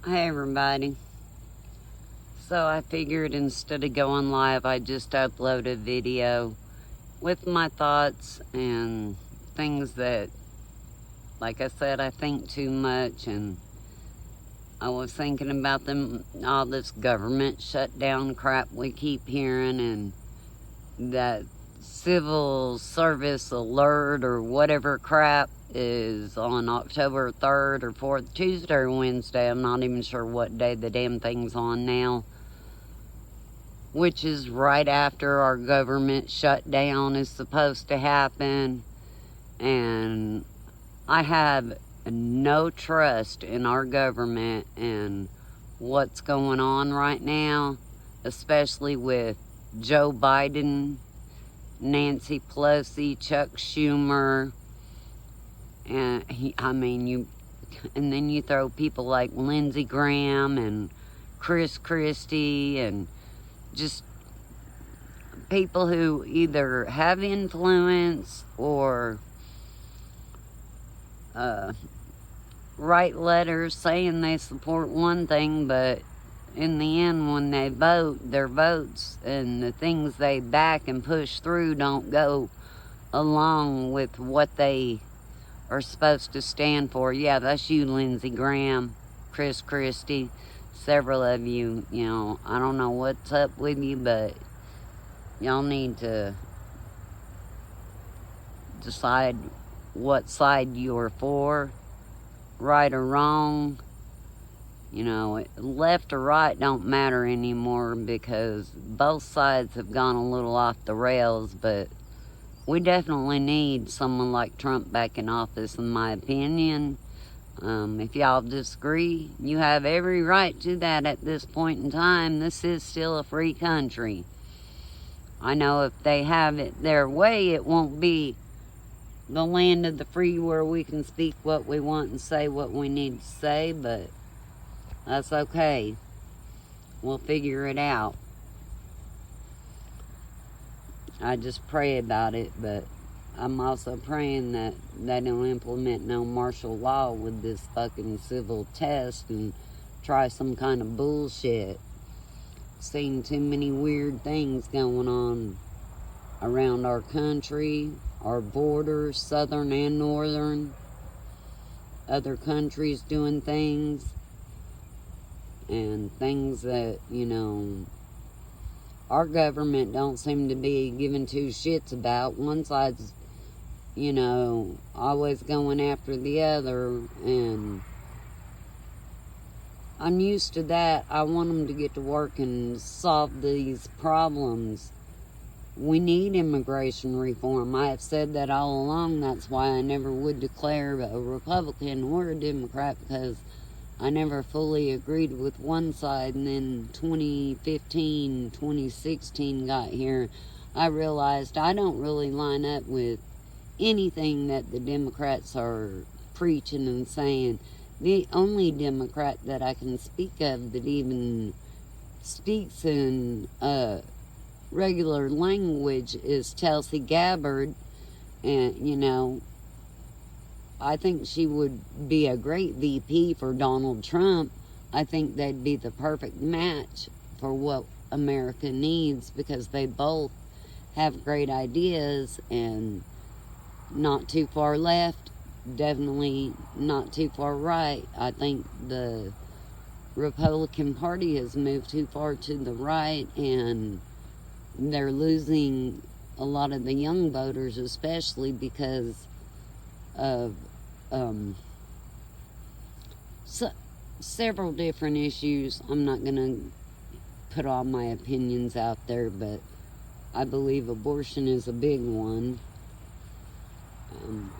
Hey everybody. So I figured instead of going live, I'd just upload a video with my thoughts and things that, like I said, I think too much. And I was thinking about all this government shutdown crap we keep hearing, and that civil service alert or whatever crap is on October 3rd or 4th, Tuesday or Wednesday. I'm not even sure what day the damn thing's on now, which is right after our government shutdown is supposed to happen. And I have no trust in our government and what's going on right now, especially with Joe Biden, Nancy Pelosi, Chuck Schumer, and and then you throw people like Lindsey Graham and Chris Christie and just people who either have influence or write letters saying they support one thing, but in the end, when they vote, their votes and the things they back and push through don't go along with what they are supposed to stand for. Yeah, that's you, Lindsey Graham, Chris Christie, several of you. You know, I don't know what's up with you, but y'all need to decide what side you're for, right or wrong. You know, left or right don't matter anymore because both sides have gone a little off the rails, but we definitely need someone like Trump back in office, in my opinion. If y'all disagree, you have every right to that at this point in time. This is still a free country. I know if they have it their way, it won't be the land of the free where we can speak what we want and say what we need to say, but that's okay. We'll figure it out. I just pray about it, but I'm also praying that they don't implement no martial law with this fucking civil test and try some kind of bullshit. Seen too many weird things going on around our country, our borders, southern and northern. Other countries doing things. And things that, you know, our government don't seem to be giving two shits about. One side's, you know, always going after the other, and I'm used to that. I want them to get to work and solve these problems. We need immigration reform. I have said that all along. That's why I never would declare a Republican or a Democrat, because I never fully agreed with one side. And then 2015, 2016 got here. I realized I don't really line up with anything that the Democrats are preaching and saying. The only Democrat that I can speak of that even speaks in regular language is Telsi Gabbard. And, you know, I think she would be a great VP for Donald Trump. I think they'd be the perfect match for what America needs, because they both have great ideas and not too far left, definitely not too far right. I think the Republican Party has moved too far to the right, and they're losing a lot of the young voters, especially because of several different issues. I'm not going to put all my opinions out there, but I believe abortion is a big one.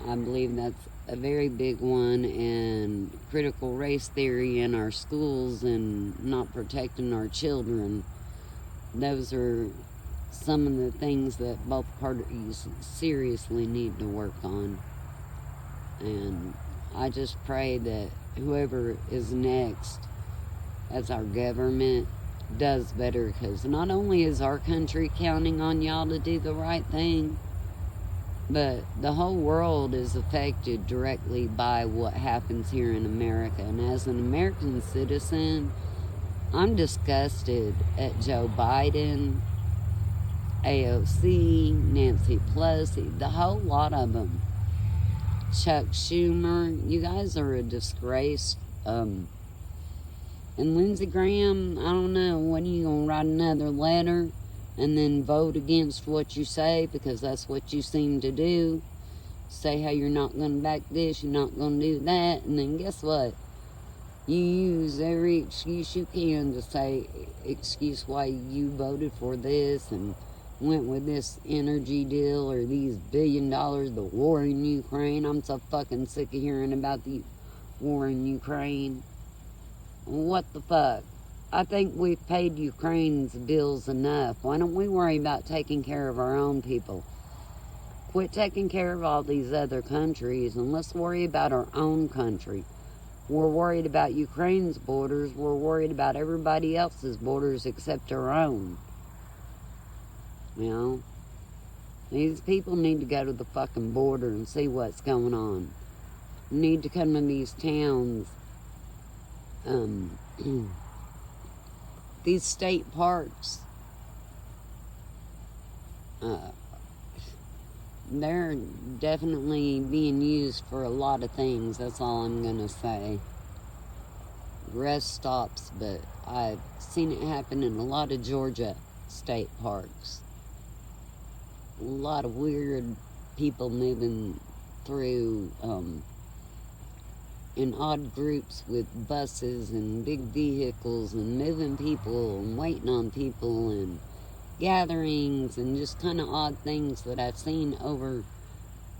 I believe that's a very big one, and critical race theory in our schools and not protecting our children. Those are some of the things that both parties seriously need to work on. And I just pray that whoever is next as our government does better, because not only is our country counting on y'all to do the right thing, But the whole world is affected directly by what happens here in America. And as an American citizen, I'm disgusted at Joe Biden, AOC, Nancy Pelosi, the whole lot of them. Chuck Schumer, you guys are a disgrace. And Lindsey Graham, I don't know, when are you going to write another letter and then vote against what you say, because that's what you seem to do. Say how you're not going to back this, you're not going to do that, and then guess what? You use every excuse you can to say, excuse why you voted for this and went with this energy deal or these $1 billion, the war in Ukraine. I'm so fucking sick of hearing about the war in Ukraine. What the fuck? I think we've paid Ukraine's bills enough. Why don't we worry about taking care of our own people? Quit taking care of all these other countries and let's worry about our own country. We're worried about Ukraine's borders. We're worried about everybody else's borders except our own. You know? These people need to go to the fucking border and see what's going on. Need to come to these towns. These state parks, they're definitely being used for a lot of things. That's all I'm going to say. Rest stops, but I've seen it happen in a lot of Georgia state parks. A lot of weird people moving through in odd groups with buses and big vehicles and moving people and waiting on people and gatherings and just kind of odd things that I've seen over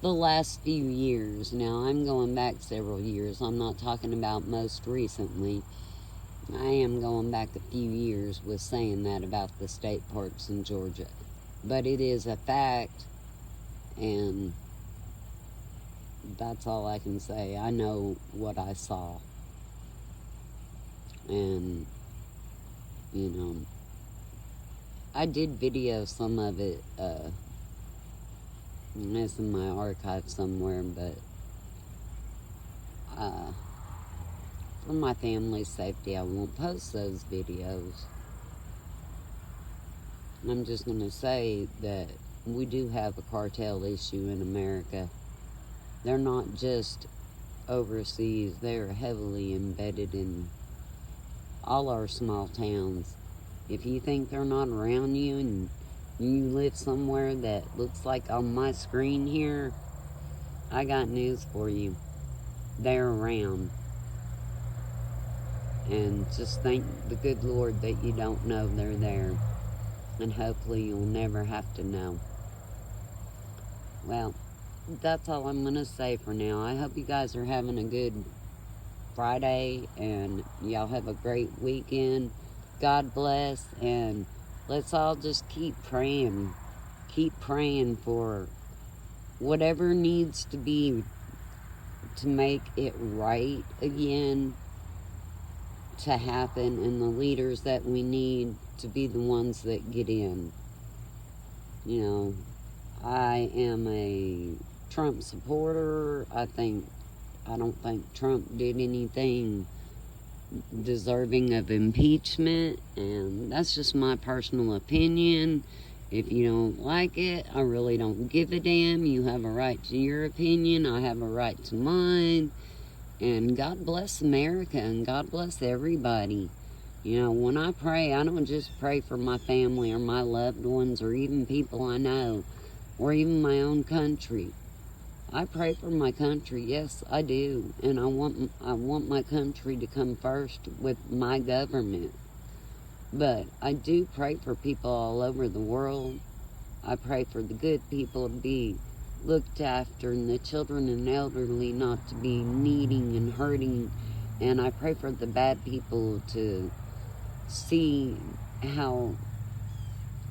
the last few years. Now, I'm going back several years. I'm not talking about most recently. I am going back a few years with saying that about the state parks in Georgia. But it is a fact, and that's all I can say. I know what I saw. And, you know, I did video some of it. It's in my archive somewhere, but for my family's safety, I won't post those videos. I'm just going to say that we do have a cartel issue in America. They're not just overseas. They're heavily embedded in all our small towns. If you think they're not around you and you live somewhere that looks like on my screen here, I got news for you. They're around. And just thank the good Lord that you don't know they're there. And hopefully you'll never have to know. Well, that's all I'm going to say for now. I hope you guys are having a good Friday and y'all have a great weekend. God bless, and let's all just keep praying. Keep praying for whatever needs to be to make it right again to happen, and the leaders that we need to be the ones that get in. You know, I am a Trump supporter. I don't think Trump did anything deserving of impeachment, and that's just my personal opinion. If you don't like it, I really don't give a damn. You have a right to your opinion. I have a right to mine. And God bless America, and God bless everybody. You know, when I pray, I don't just pray for my family or my loved ones or even people I know or even my own country. I pray for my country, yes, I do. And I want my country to come first with my government. But I do pray for people all over the world. I pray for the good people to be looked after and the children and elderly not to be needing and hurting. And I pray for the bad people to see how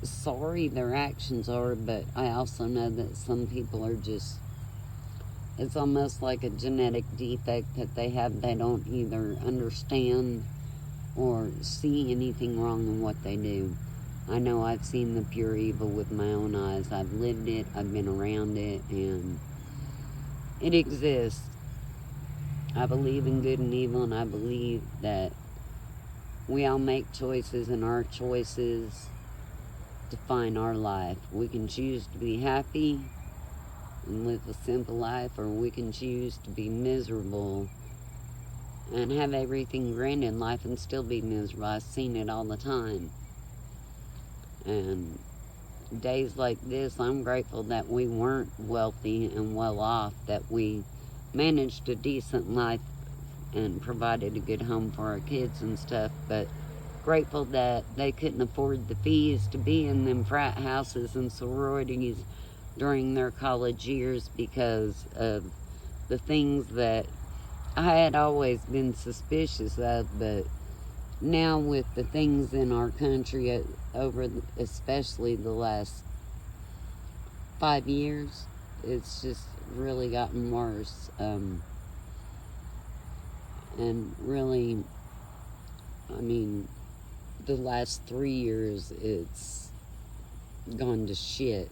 sorry their actions are. But I also know that some people are just, it's almost like a genetic defect that they have. They don't either understand or see anything wrong in what they do. I know I've seen the pure evil with my own eyes. I've lived it, I've been around it, and it exists. I believe in good and evil, and I believe that we all make choices, and our choices define our life. We can choose to be happy and live a simple life, or we can choose to be miserable and have everything grand in life and still be miserable. I've seen it all the time. And days like this, I'm grateful that we weren't wealthy and well off, that we managed a decent life and provided a good home for our kids and stuff, but grateful that they couldn't afford the fees to be in them frat houses and sororities during their college years because of the things that I had always been suspicious of. But now with the things in our country over especially the last 5 years, it's just really gotten worse. And really, I mean, the last 3 years, it's gone to shit.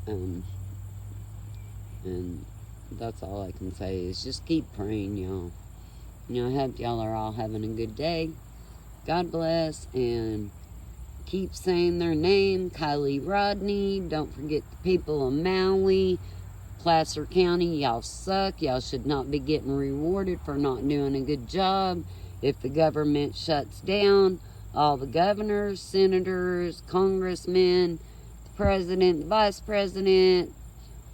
And that's all I can say is just keep praying, y'all. I hope y'all are all having a good day. God bless, and keep saying their name, Kylie Rodney. Don't forget the people of Maui, Placer County. Y'all suck. Y'all should not be getting rewarded for not doing a good job. If the government shuts down, all the governors, senators, congressmen, the president, the vice president,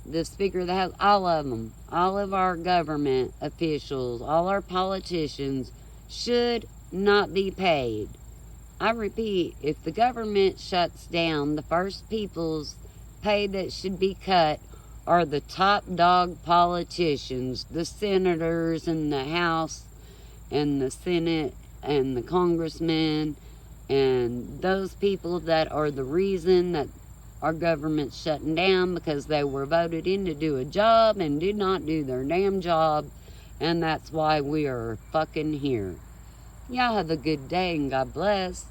the Speaker of the House, all of them, all of our government officials, all our politicians should not be paid. I repeat, if the government shuts down, the first people's pay that should be cut are the top dog politicians, the senators in the House and the Senate and the congressmen, and those people that are the reason that our government's shutting down, because they were voted in to do a job and did not do their damn job, and that's why we are fucking here. Y'all have a good day and God bless.